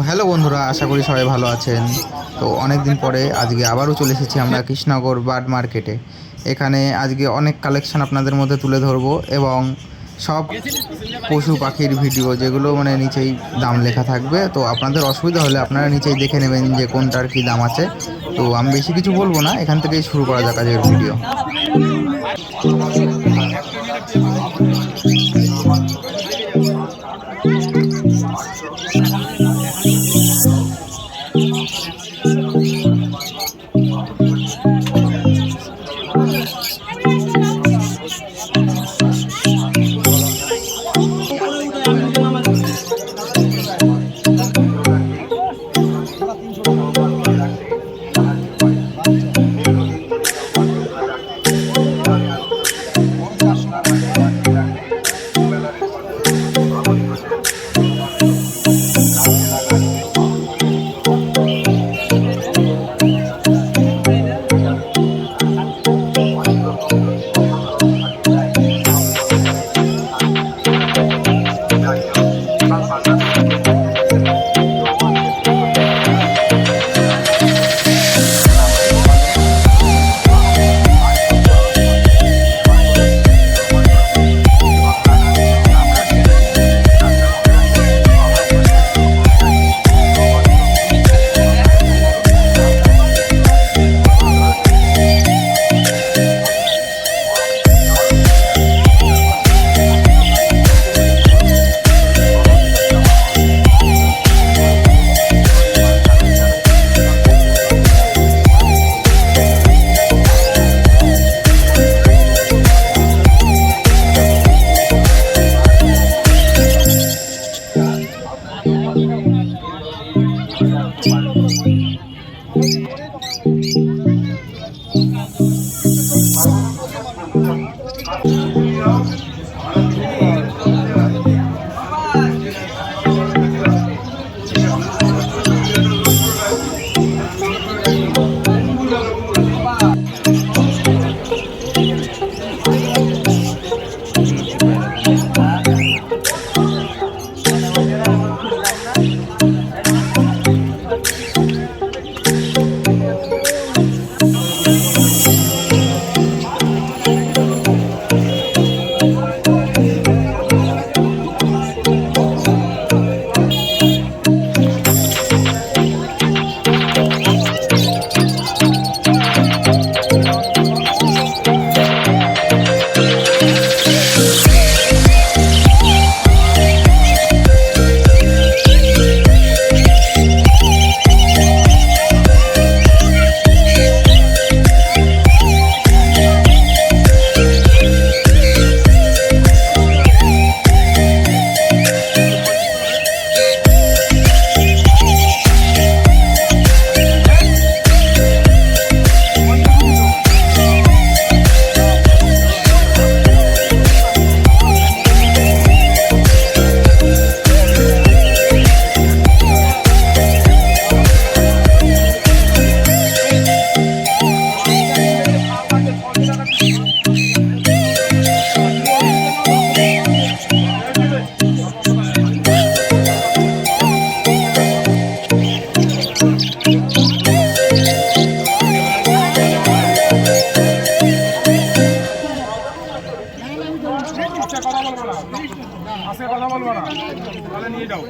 Hello বন্ধুরা, আশা করি সবাই ভালো আছেন। তো অনেক দিন পরে আজকে আবারও চলে এসেছি আমরা কৃষ্ণনগর বার্ড মার্কেটে। এখানে আজকে অনেক কালেকশন আপনাদের মধ্যে তুলে ধরবো এবং সব পশু পাখির ভিডিও, যেগুলো মানে নিচেই দাম লেখা থাকবে। তো আপনাদের অসুবিধা হলে আপনারা নিচেই দেখে নেবেন যে কোনটার কী দাম আছে। তো আমি বেশি কিছু বলবো না, এখান থেকেই শুরু করা যাক আজকের ভিডিও। কথা বলবো না, তাহলে নিয়ে যাও।